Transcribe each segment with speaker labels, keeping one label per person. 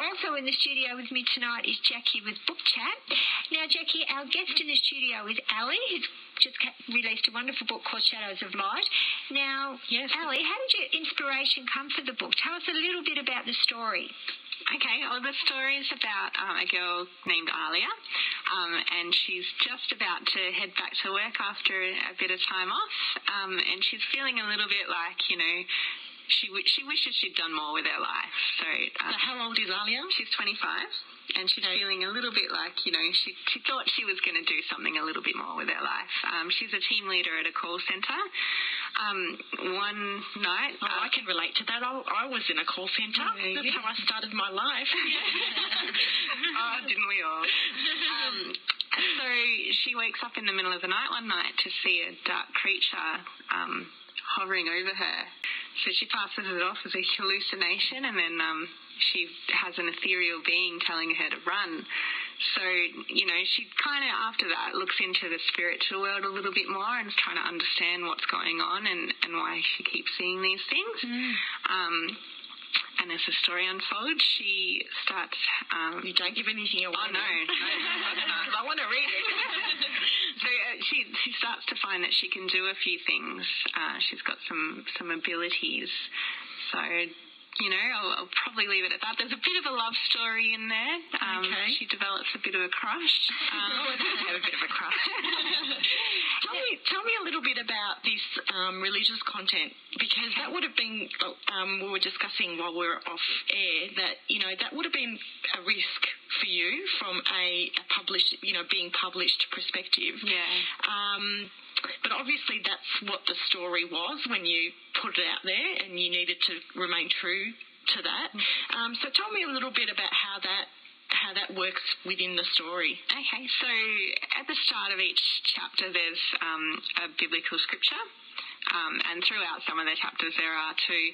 Speaker 1: also in the studio with me tonight is Jackie with Book Chat. Now, Jackie, our guest in the studio is Ali, who's just released a wonderful book called Shadows of Light. Now,
Speaker 2: yes.
Speaker 1: Ali, how did your inspiration come for the book? Tell us a little bit about the story.
Speaker 2: Okay, well, the story is about a girl named Alia, and she's just about to head back to work after a bit of time off, and she's feeling a little bit like, she wishes she'd done more with her life. So
Speaker 3: how old is Alia?
Speaker 2: She's 25, and she's feeling a little bit like, she thought she was going to do something a little bit more with her life. She's a team leader at a call centre. One night...
Speaker 3: I can relate to that. I was in a call centre. That's how I started my life.
Speaker 2: Oh, didn't we all? So she wakes up in the middle of the night one night to see a dark creature hovering over her. So she passes it off as a hallucination, and then she has an ethereal being telling her to run. So, she kind of, after that, looks into the spiritual world a little bit more and is trying to understand what's going on and why she keeps seeing these things. And as the story unfolds, she starts...
Speaker 3: you don't give anything away.
Speaker 2: Oh, no.
Speaker 3: Because I want to read it.
Speaker 2: So she starts to find that she can do a few things. She's got some abilities. So... I'll probably leave it at that. There's a bit of a love story in there.
Speaker 3: Okay.
Speaker 2: She develops a bit of a crush.
Speaker 3: I have a bit of a crush. Tell me a little bit about this religious content, because that would have been, we were discussing while we were off air, that, that would have been a risk for you from a published, being published perspective.
Speaker 2: Yeah.
Speaker 3: But obviously that's what the story was when you put it out there, and you needed to remain true to that. So tell me a little bit about how that works within the story.
Speaker 2: Okay, so at the start of each chapter there's a biblical scripture, and throughout some of the chapters there are too.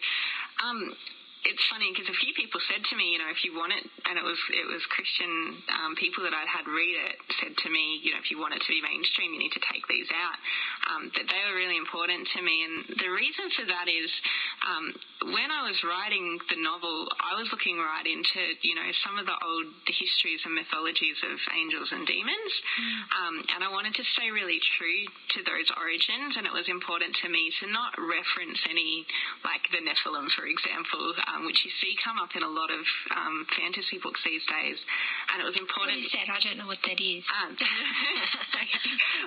Speaker 2: It's funny because a few people said to me, if you want it, and it was Christian people that I'd had read it, said to me, if you want it to be mainstream, you need to take these out. That they were really important to me, and the reason for that is when I was writing the novel, I was looking right into, some of the old histories and mythologies of angels and demons, and I wanted to stay really true to those origins, and it was important to me to not reference any, like the Nephilim, for example, which you see come up in a lot of fantasy books these days. And it was important...
Speaker 1: What is that? I don't know what that is.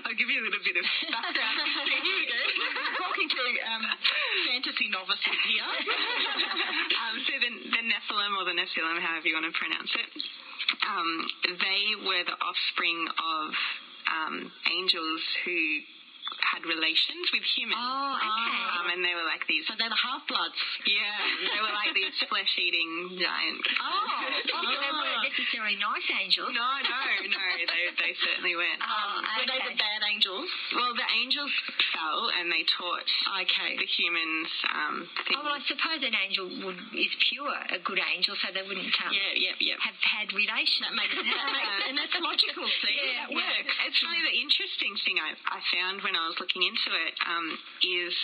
Speaker 2: I'll give you a little bit of background.
Speaker 3: Here we go. Talking to fantasy novices here.
Speaker 2: So the Nephilim, or the Nephilim, however you want to pronounce it, they were the offspring of angels who had relations with humans.
Speaker 1: Oh, okay.
Speaker 2: And they were like these...
Speaker 3: So they were half-bloods.
Speaker 2: Yeah, they were like these flesh-eating giants.
Speaker 1: So they weren't necessarily nice angels.
Speaker 2: No, they certainly weren't.
Speaker 3: Were they the bad angels?
Speaker 2: Well, the angels fell and they taught the humans things.
Speaker 1: Oh, well, I suppose an angel is pure, a good angel, so they wouldn't have had relations.
Speaker 3: That makes sense. And that's logical, see?
Speaker 2: Yeah,
Speaker 3: that works.
Speaker 2: It's funny, the interesting thing I found when I was looking into it is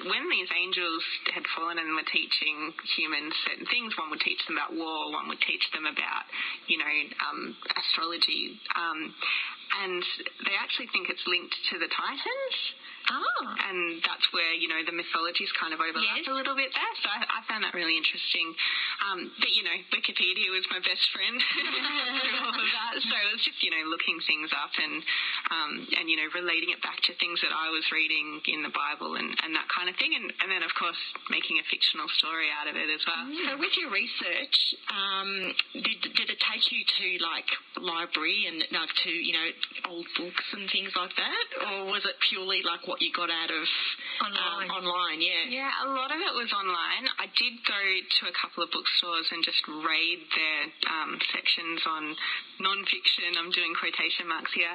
Speaker 2: when these angels had fallen and were teaching humans certain things, one would teach them about war, one would teach them about, astrology, and they actually think it's linked to the Titans.
Speaker 1: Oh.
Speaker 2: And that's where, the mythologies kind of overlap a little bit there. So I found that really interesting. But, Wikipedia was my best friend through all of that. So it was just, looking things up and relating it back to things that I was reading in the Bible and that kind of thing. And then, of course, making a fictional story out of it as well.
Speaker 3: So with your research, did it take you to, library and to, old books and things like that? Or was it purely like what you got out of online?
Speaker 2: Yeah, a lot of it was online. I did go to a couple of bookstores and just raid their sections on non-fiction. I'm doing quotation marks here.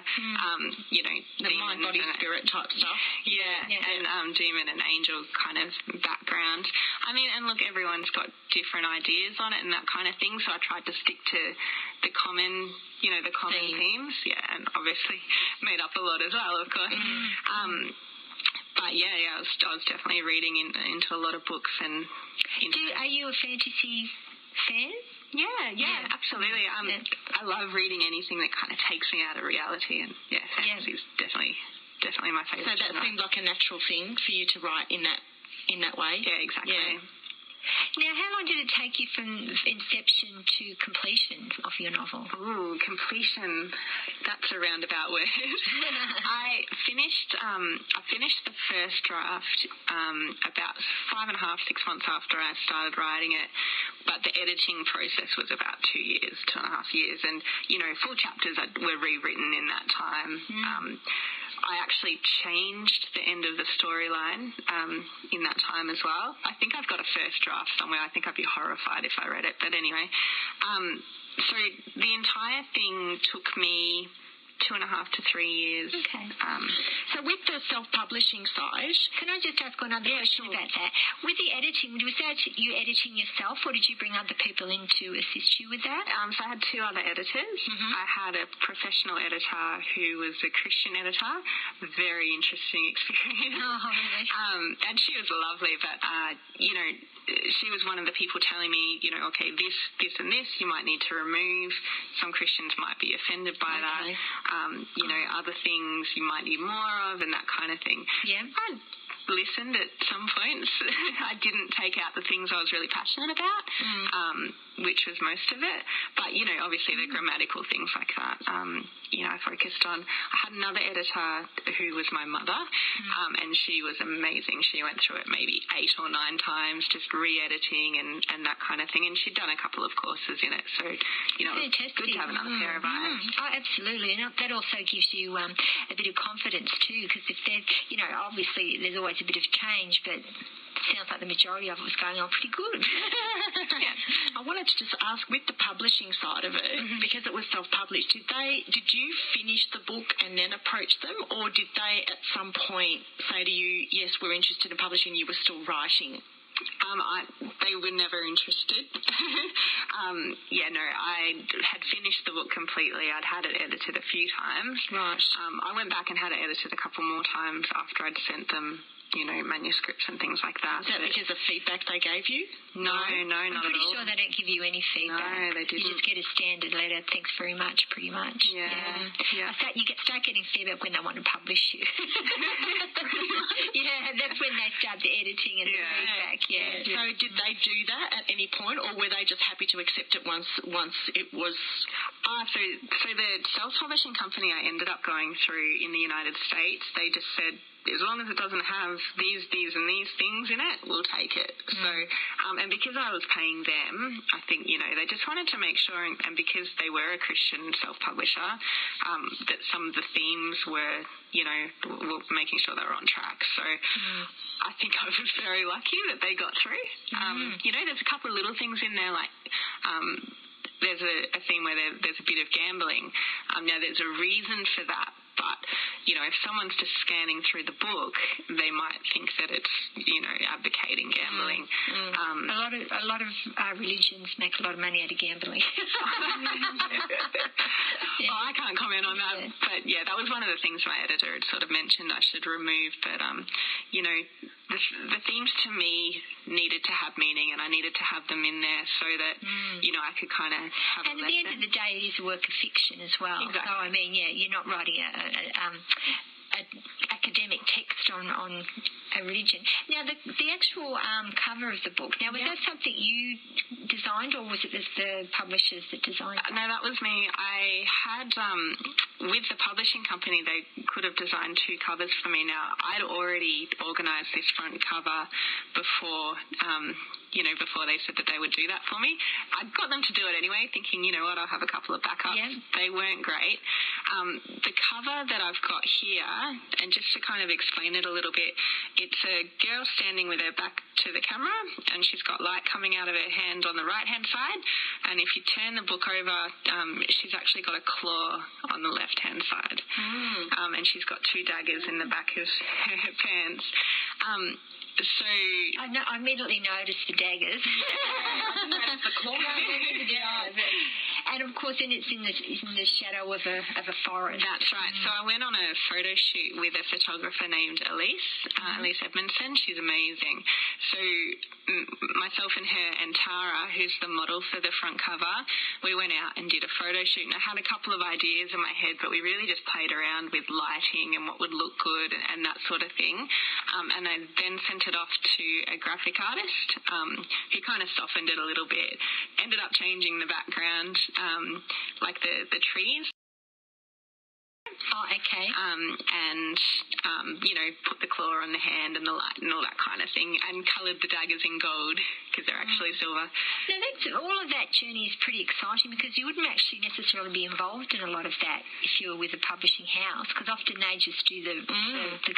Speaker 3: The mind, body, spirit type stuff.
Speaker 2: And demon and angel kind of background. I mean, and look, everyone's got different ideas on it and that kind of thing, so I tried to stick to the common themes, and obviously made up a lot as well, of course. But I was definitely reading into a lot of books and.
Speaker 1: Are you a fantasy fan?
Speaker 2: Yeah, absolutely. I love reading anything that kind of takes me out of reality, and fantasy is definitely my favourite.
Speaker 3: So that seemed like a natural thing for you to write in that way.
Speaker 2: Yeah, exactly.
Speaker 3: Yeah.
Speaker 1: Now, how long did it take you from inception to completion of your novel?
Speaker 2: Ooh, completion. That's a roundabout word. I finished the first draft about 5.5, 6 months after I started writing it, but the editing process was about 2 years, 2.5 years, and, full chapters were rewritten in that time. I actually changed the end of the storyline in that time as well. I think I've got a first draft somewhere. I think I'd be horrified if I read it. But anyway, so the entire thing took me 2.5 to 3 years.
Speaker 1: Okay.
Speaker 3: So with the self-publishing side...
Speaker 1: Can I just ask another question about that? With the editing, was that you editing yourself, or did you bring other people in to assist you with that?
Speaker 2: So I had 2 other editors.
Speaker 1: Mm-hmm.
Speaker 2: I had a professional editor who was a Christian editor. Very interesting experience.
Speaker 1: Oh, really?
Speaker 2: And she was lovely, but, she was one of the people telling me, okay, this and this you might need to remove. Some Christians might be offended by that. Other things you might need more of, and that kind of thing.
Speaker 1: Yeah.
Speaker 2: I listened at some points. I didn't take out the things I was really passionate about, which was most of it. But, obviously the grammatical things like that, I focused on. I had another editor who was my mother, and she was amazing. She went through it maybe 8 or 9 times, just re-editing and that kind of thing. And she'd done a couple of courses in it. So, it was good to have another pair of eyes.
Speaker 1: Oh, absolutely. And that also gives you a bit of confidence too, because if there's, obviously there's always a bit of change, but it sounds like the majority of it was going on pretty good.
Speaker 3: I wanted to just ask, with the publishing side of it, because it was self-published, did you finish the book and then approach them, or did they at some point say to you, yes, we're interested in publishing, you were still writing?
Speaker 2: They were never interested. I had finished the book completely. I'd had it edited a few times.
Speaker 3: Right.
Speaker 2: I went back and had it edited a couple more times after I'd sent them, manuscripts and things like that.
Speaker 3: Is that because of feedback they gave you?
Speaker 2: No, not at all.
Speaker 1: I'm pretty sure they don't give you any feedback.
Speaker 2: No, they didn't.
Speaker 1: You just get a standard letter, thanks very much, pretty much.
Speaker 2: Yeah.
Speaker 1: You start getting feedback when they want to publish you. Yeah, that's when they start the editing and the feedback,
Speaker 3: So did they do that at any point, or were they just happy to accept it once it was...
Speaker 2: So the self-publishing company I ended up going through in the United States, they just said, as long as it doesn't have these and these things in it, we'll take it. So, and because I was paying them, I think, they just wanted to make sure, and because they were a Christian self-publisher, that some of the themes were, were making sure they were on track. So I think I was very lucky that they got through. There's a couple of little things in there, like... there's a theme where there's a bit of gambling. Now, there's a reason for that, but, if someone's just scanning through the book, they might think that it's, advocating gambling.
Speaker 1: A lot of religions make a lot of money out of gambling.
Speaker 2: Well, I can't comment on that, but, that was one of the things my editor had sort of mentioned I should remove, but, the themes to me needed to have meaning, and I needed to have them in there so that, I could kind of have
Speaker 1: and at the end of the day, it is a work of fiction as well.
Speaker 2: Exactly.
Speaker 1: So, you're not writing an academic text on a religion. Now, the actual cover of the book, now, was that something you designed, or was it the publishers that designed it?
Speaker 2: No, that was me. I had, with the publishing company, they could have designed 2 covers for me. Now, I'd already organised this front cover before, before they said that they would do that for me. I got them to do it anyway, thinking, I'll have a couple of backups.
Speaker 1: Yeah.
Speaker 2: They weren't great. The cover that I've got here, and just to kind of explain it a little bit, it's a girl standing with her back to the camera, and she's got light coming out of her hand on the right-hand side, and if you turn the book over, she's actually got a claw on the left-hand side, and she's got 2 daggers in the back of her pants. So
Speaker 1: I immediately noticed the daggers.
Speaker 3: I didn't notice the claw.
Speaker 1: And of course, then it's in the shadow of a forest.
Speaker 2: That's right. So I went on a photo shoot with a photographer named Elise Edmondson. She's amazing. So myself and her and Tara, who's the model for the front cover, we went out and did a photo shoot, and I had a couple of ideas in my head, but we really just played around with lighting and what would look good and that sort of thing. And I then sent it off to a graphic artist who kind of softened it a little bit, ended up changing the background, like the trees.
Speaker 1: Oh, okay.
Speaker 2: Put the claw on the hand and the light and all that kind of thing, and coloured the daggers in gold because they're actually silver.
Speaker 1: Now, all of that journey is pretty exciting because you wouldn't actually necessarily be involved in a lot of that if you were with a publishing house, because often they just do the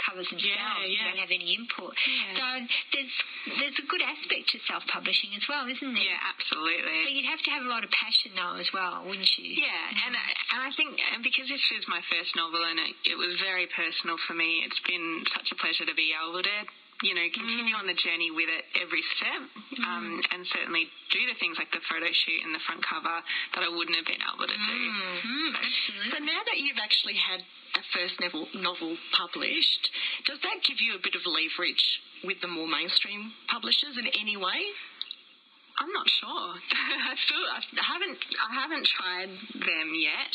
Speaker 1: covers themselves.
Speaker 2: Yeah.
Speaker 1: You don't have any input.
Speaker 2: Yeah.
Speaker 1: So there's a good aspect to self-publishing as well, isn't there?
Speaker 2: Yeah, absolutely.
Speaker 1: So you'd have to have a lot of passion, though, as well, wouldn't you?
Speaker 2: Yeah, and I think because this was my first novel and it was very personal for me, it's been such a pleasure to be able to, continue on the journey with it every step, and certainly do the things like the photo shoot and the front cover that I wouldn't have been able to do.
Speaker 1: Absolutely.
Speaker 3: So now that you've actually had a first novel published, does that give you a bit of leverage with the more mainstream publishers in any way?
Speaker 2: I'm not sure. I haven't tried them yet.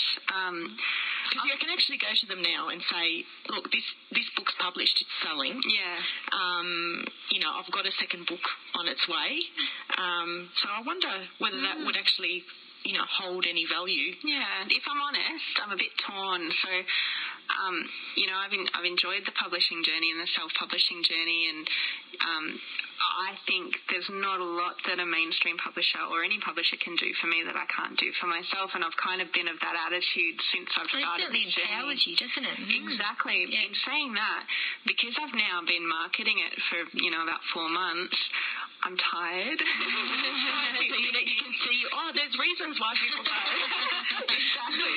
Speaker 3: Because you can actually go to them now and say, look, this book's published, it's selling.
Speaker 2: Yeah.
Speaker 3: I've got a second book on its way. So I wonder whether that would actually, hold any value.
Speaker 2: Yeah. If I'm honest, I'm a bit torn. So, I've enjoyed the publishing journey and the self-publishing journey, and I think there's not a lot that a mainstream publisher or any publisher can do for me that I can't do for myself, and I've kind of been of that attitude since I've started
Speaker 1: this journey. It certainly empowers you, doesn't it?
Speaker 2: Exactly.
Speaker 1: Yeah.
Speaker 2: In saying that, because I've now been marketing it for, about 4 months, I'm tired.
Speaker 3: So you can see, there's reasons why people go.
Speaker 2: Exactly.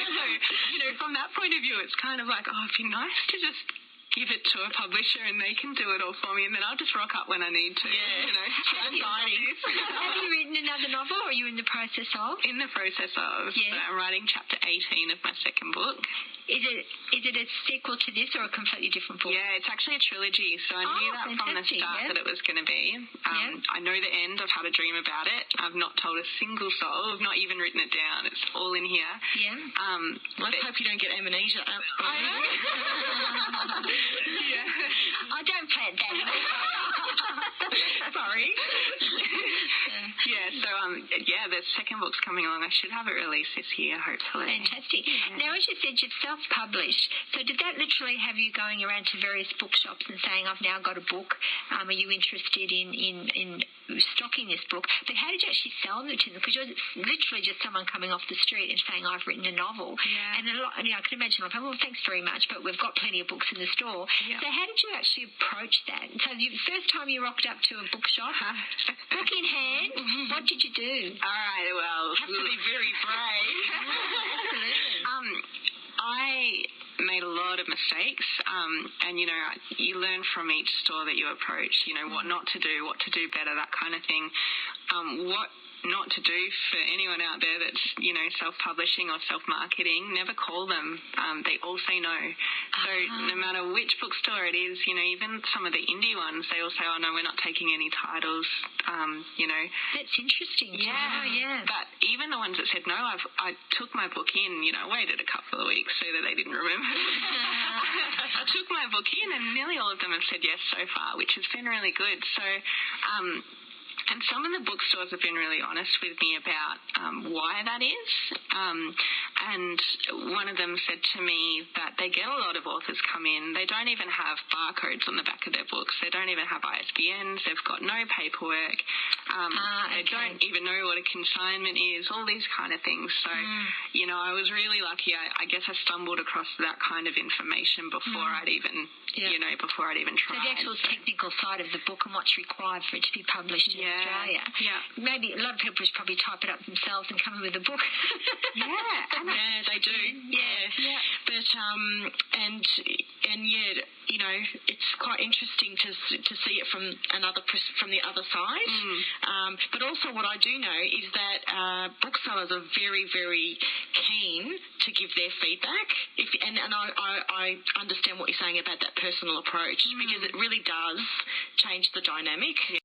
Speaker 2: So, from that point of view, it's kind of like, it'd be nice to just give it to a publisher and they can do it all for me, and then I'll just rock up when I need to.
Speaker 3: Yeah.
Speaker 1: Have you written another novel, or are you in the process of?
Speaker 2: In the process of.
Speaker 1: Yeah.
Speaker 2: So I'm writing chapter 18 of my second book.
Speaker 1: Is it a sequel to this or a completely different book?
Speaker 2: Yeah, it's actually a trilogy, so I knew that from the start that it was going to be. I know the end. I've had a dream about it. I've not told a single soul. I've not even written it down. It's all in here.
Speaker 1: Yeah.
Speaker 3: Let's hope you don't get amnesia.
Speaker 2: I know. Yeah.
Speaker 1: I don't plan that.
Speaker 2: Sorry. The second book's coming along. I should have it released this year, hopefully.
Speaker 1: Fantastic.
Speaker 2: Yeah.
Speaker 1: Now, as you said, you've self-published. So did that literally have you going around to various bookshops and saying, I've now got a book? Are you interested in stocking this book? But how did you actually sell it to them? Because you're literally just someone coming off the street and saying, I've written a novel.
Speaker 2: Yeah.
Speaker 1: And I can imagine, well, thanks very much, but we've got plenty of books in the store.
Speaker 2: Yeah.
Speaker 1: So how did you actually approach that? So the first time you rocked up to a bookshop, book in hand, what did you do?
Speaker 2: All right, well,
Speaker 3: have to be very brave.
Speaker 1: Absolutely.
Speaker 2: I made a lot of mistakes, and you learn from each store that you approach, what not to do, what to do better, that kind of thing. What not to do for anyone out there that's, self-publishing or self-marketing, never call them. They all say no. So no matter which bookstore it is, even some of the indie ones, they all say, oh, no, we're not taking any titles,
Speaker 1: That's interesting. Yeah.
Speaker 2: But even the ones that said no, I took my book in, waited a couple of weeks so that they didn't remember. I took my book in and nearly all of them have said yes so far, which has been really good. So, and some of the bookstores have been really honest with me about why that is. And one of them said to me that they get a lot of authors come in. They don't even have barcodes on the back of their books. They don't even have ISBNs. They've got no paperwork. They don't even know what a consignment is, all these kind of things. So, I was really lucky. I guess I stumbled across that kind of information before I'd even, before I'd even tried.
Speaker 1: So the actual technical side of the book and what's required for it to be published in Australia.
Speaker 2: Yeah.
Speaker 1: Maybe a lot of people just probably type it up themselves and come in with a book.
Speaker 3: Yeah, they do. Yeah.
Speaker 1: Yeah.
Speaker 3: But it's quite interesting to see it from the other side. But also what I do know is that booksellers are very, very keen to give their feedback. And I understand what you're saying about that personal approach because it really does change the dynamic.